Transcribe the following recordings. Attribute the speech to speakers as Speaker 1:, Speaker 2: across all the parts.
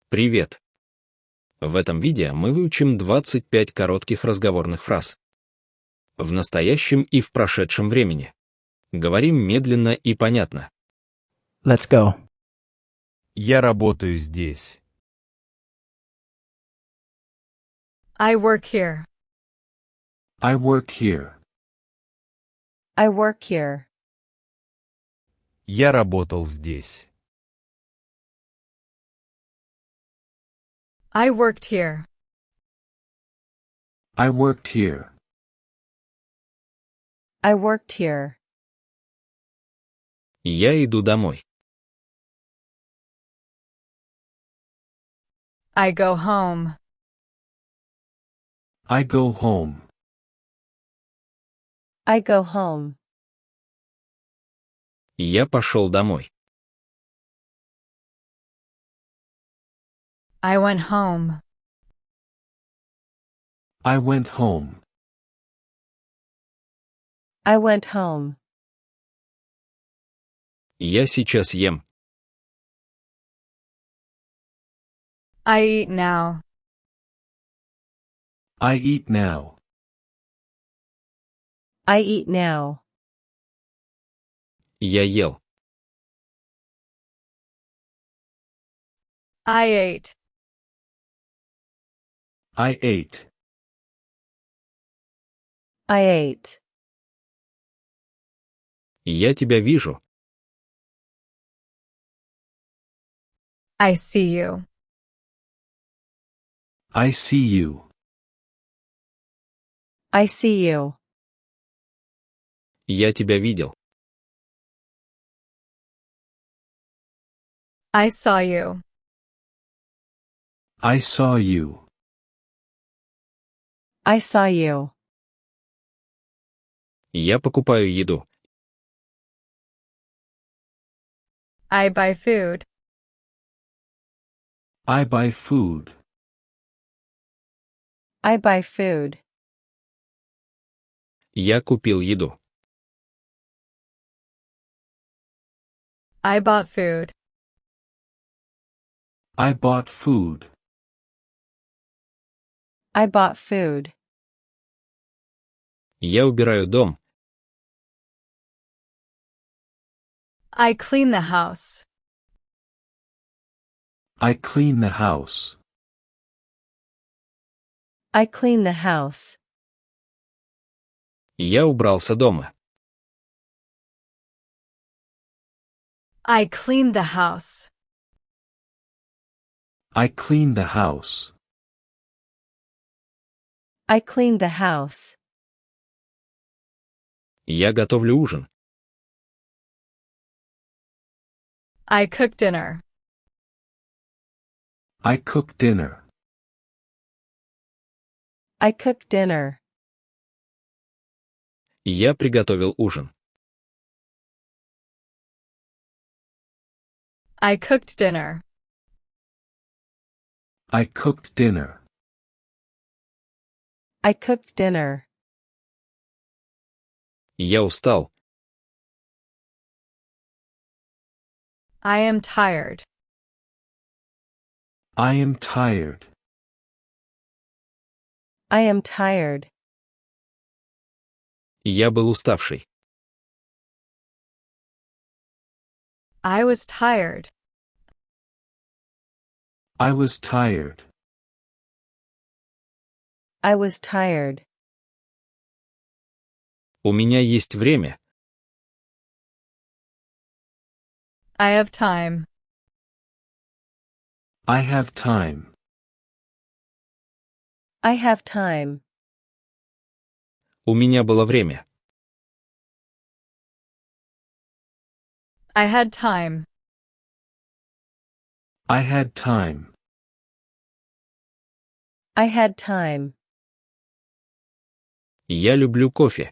Speaker 1: Привет! В этом видео мы выучим 25 коротких разговорных фраз. В настоящем и в прошедшем времени. Говорим медленно и понятно.
Speaker 2: Let's go.
Speaker 3: Я работаю здесь.
Speaker 4: I work here.
Speaker 3: I work here.
Speaker 5: I work here.
Speaker 3: Я работал здесь.
Speaker 4: I worked here.
Speaker 3: I worked here.
Speaker 5: I worked here.
Speaker 1: Я иду домой.
Speaker 4: I go home.
Speaker 3: I go home.
Speaker 5: I go home.
Speaker 1: Я пошел домой.
Speaker 4: I went home.
Speaker 3: I went home.
Speaker 5: I went home.
Speaker 1: Я сейчас ем.
Speaker 4: I eat now.
Speaker 3: I eat now.
Speaker 5: I eat now.
Speaker 1: Я ел.
Speaker 4: I ate.
Speaker 3: I ate.
Speaker 5: I ate.
Speaker 1: Я тебя вижу.
Speaker 4: I see you.
Speaker 3: I see you.
Speaker 5: I see you.
Speaker 1: Я тебя видел.
Speaker 4: I saw you.
Speaker 3: I saw you.
Speaker 5: I saw you.
Speaker 1: Я покупаю еду.
Speaker 4: I buy food.
Speaker 3: I buy food.
Speaker 5: I buy food.
Speaker 1: Я купил еду.
Speaker 4: I bought food.
Speaker 3: I bought food.
Speaker 5: I bought food.
Speaker 1: Я убираю дом.
Speaker 4: I clean the house.
Speaker 3: I clean the house.
Speaker 5: I clean the house.
Speaker 1: Я убрался дома.
Speaker 4: I cleaned the house.
Speaker 3: I clean the house.
Speaker 5: I cleaned the house.
Speaker 1: Я готовлю ужин.
Speaker 4: I cook dinner.
Speaker 3: I cook dinner.
Speaker 5: I cook dinner.
Speaker 1: Я приготовил ужин.
Speaker 4: I cooked dinner.
Speaker 3: I cooked dinner.
Speaker 5: I cooked dinner.
Speaker 1: Я устал.
Speaker 4: I am tired.
Speaker 3: I am tired.
Speaker 5: I am tired.
Speaker 1: Я был уставший.
Speaker 4: I was tired.
Speaker 3: I was tired.
Speaker 5: I was tired.
Speaker 1: У меня есть время.
Speaker 4: I have time.
Speaker 3: I have time.
Speaker 5: I have time.
Speaker 1: У меня было время.
Speaker 4: I had time.
Speaker 3: I had time.
Speaker 5: I had time.
Speaker 1: Я люблю кофе.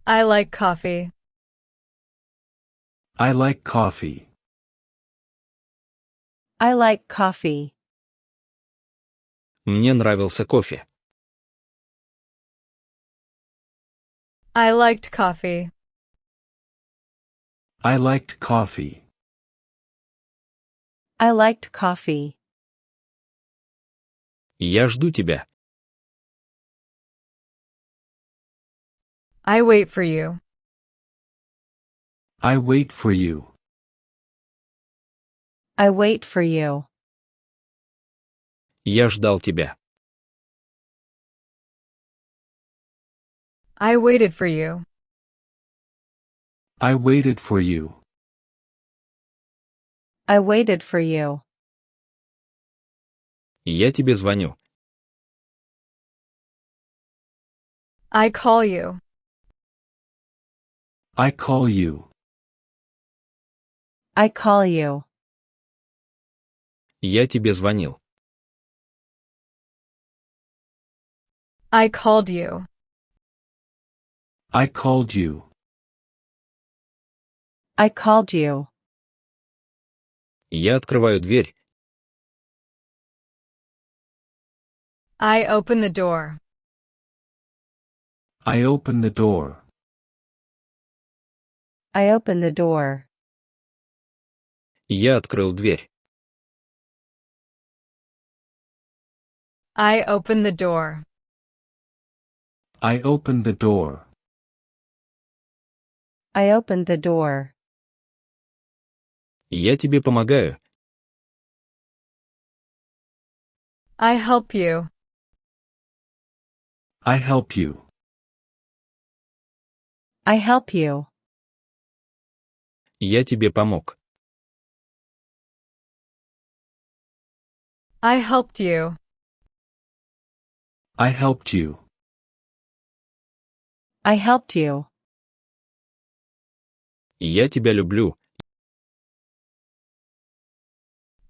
Speaker 4: I like coffee.
Speaker 3: I like coffee.
Speaker 5: I like coffee.
Speaker 1: Мне нравился кофе.
Speaker 4: I liked coffee.
Speaker 3: I liked coffee.
Speaker 5: I liked coffee.
Speaker 1: Я жду тебя.
Speaker 4: I wait for you.
Speaker 3: I wait for you.
Speaker 5: I wait for you.
Speaker 1: Я ждал тебя.
Speaker 4: I waited for you.
Speaker 3: I waited for you.
Speaker 5: I waited for you.
Speaker 1: Я тебе звоню.
Speaker 4: I call you.
Speaker 3: I call you.
Speaker 5: I call you.
Speaker 1: Я тебе звонил.
Speaker 4: I called you.
Speaker 3: I called you.
Speaker 5: I called you.
Speaker 1: Я открываю дверь.
Speaker 4: I open the door.
Speaker 3: I open the door.
Speaker 5: I open the door.
Speaker 1: Я открыл дверь.
Speaker 4: I open the door.
Speaker 3: I opened the door.
Speaker 5: I opened the door.
Speaker 1: Я тебе помогаю.
Speaker 4: I help you.
Speaker 3: I help you.
Speaker 5: I help you.
Speaker 1: Я тебе помог.
Speaker 4: I helped you.
Speaker 3: I helped you.
Speaker 5: I helped you.
Speaker 1: Я тебя люблю.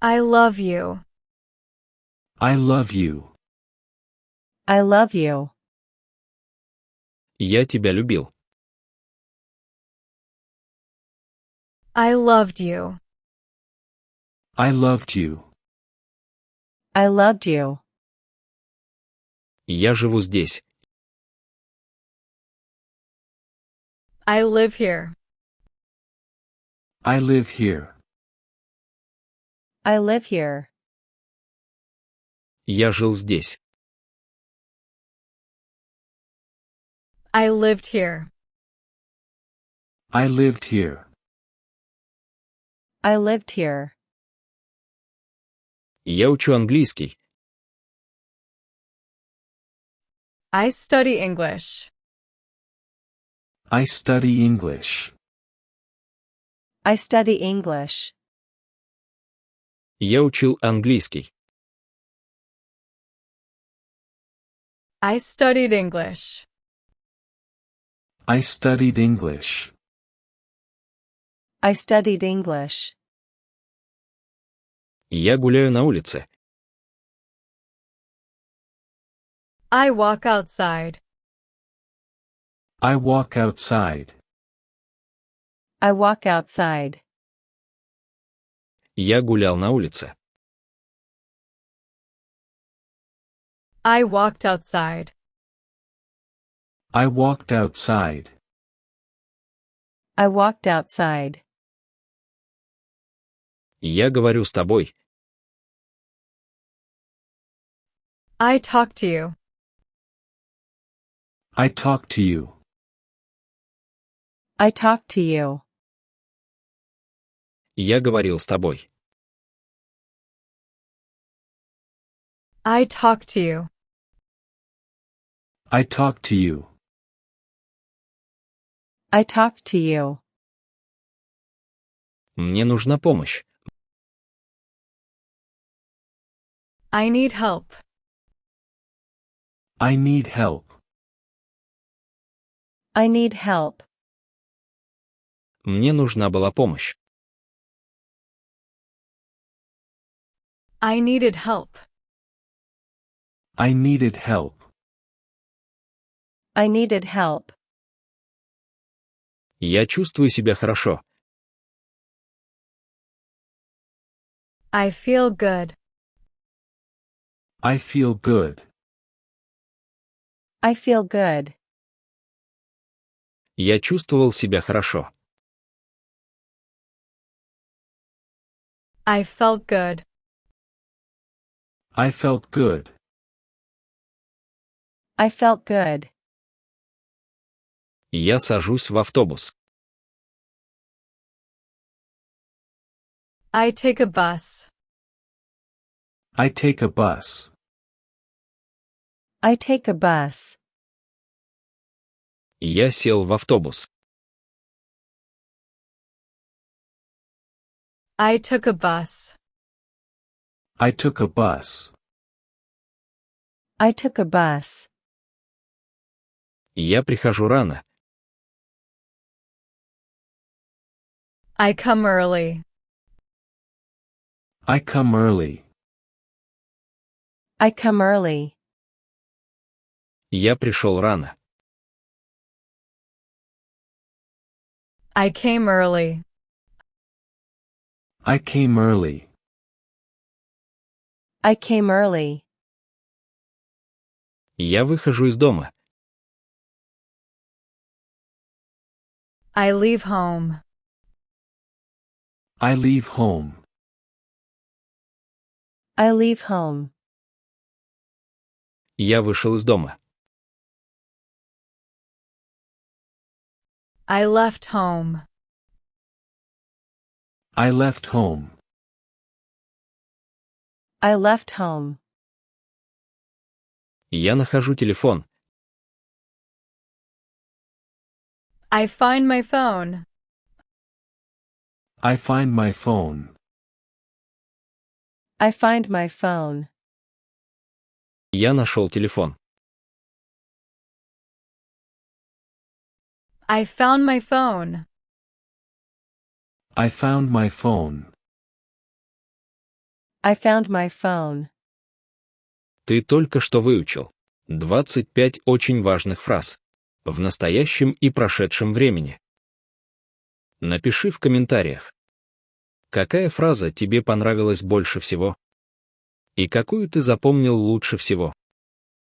Speaker 4: I love you.
Speaker 3: I love you.
Speaker 5: I love you.
Speaker 1: Я тебя любил.
Speaker 4: I loved you.
Speaker 3: I loved you.
Speaker 5: I loved you.
Speaker 1: Я живу здесь.
Speaker 4: I live here.
Speaker 3: I live here.
Speaker 5: I live here.
Speaker 1: Я жил здесь.
Speaker 4: I lived here.
Speaker 3: I lived here.
Speaker 5: I lived here.
Speaker 1: Я учу английский.
Speaker 4: I study English.
Speaker 3: I study English.
Speaker 5: I study English.
Speaker 1: Я учил английский.
Speaker 4: I studied English.
Speaker 3: I studied English.
Speaker 5: I studied English.
Speaker 1: Я гуляю на улице.
Speaker 4: I walk outside.
Speaker 3: I walk outside.
Speaker 5: I walk outside.
Speaker 1: Я гулял на улице.
Speaker 4: I walked outside.
Speaker 3: I walked outside.
Speaker 5: I walked outside.
Speaker 1: Я говорю с тобой.
Speaker 4: I talk to you.
Speaker 3: I talk to you.
Speaker 5: I talk to you.
Speaker 1: Я говорил с тобой.
Speaker 4: I talk to you.
Speaker 3: I talk to you.
Speaker 5: I talk to you.
Speaker 1: Мне нужна помощь.
Speaker 4: I need help.
Speaker 3: I need help.
Speaker 5: I need help.
Speaker 1: Мне нужна была помощь.
Speaker 4: I needed help.
Speaker 3: I needed help.
Speaker 5: I needed help.
Speaker 1: Я чувствую себя хорошо.
Speaker 4: I feel good.
Speaker 3: I feel good.
Speaker 5: I feel good.
Speaker 1: Я чувствовал себя хорошо.
Speaker 4: I felt good.
Speaker 3: I felt good.
Speaker 5: I felt good.
Speaker 1: Я сажусь в автобус.
Speaker 4: I take a bus.
Speaker 3: I take a bus.
Speaker 5: I take a bus.
Speaker 1: Я сел в автобус.
Speaker 4: I took a bus.
Speaker 3: I took a bus.
Speaker 5: I took a bus.
Speaker 1: Я прихожу рано.
Speaker 4: I come early.
Speaker 3: I come early.
Speaker 5: I come early.
Speaker 1: Я пришел рано.
Speaker 4: I came early.
Speaker 3: I came early.
Speaker 5: I came early.
Speaker 1: Я выхожу из дома.
Speaker 4: I leave home.
Speaker 3: I leave home.
Speaker 5: I leave home.
Speaker 1: Я вышел из дома.
Speaker 4: I left home.
Speaker 3: I left home.
Speaker 5: I left home.
Speaker 1: Я нахожу телефон.
Speaker 4: I find my phone.
Speaker 3: I find my phone.
Speaker 5: I find my phone.
Speaker 1: Я нашел телефон.
Speaker 4: I found my phone.
Speaker 3: I found my phone.
Speaker 5: I found my phone.
Speaker 1: Ты только что выучил 25 очень важных фраз в настоящем и прошедшем времени. Напиши в комментариях, какая фраза тебе понравилась больше всего и какую ты запомнил лучше всего.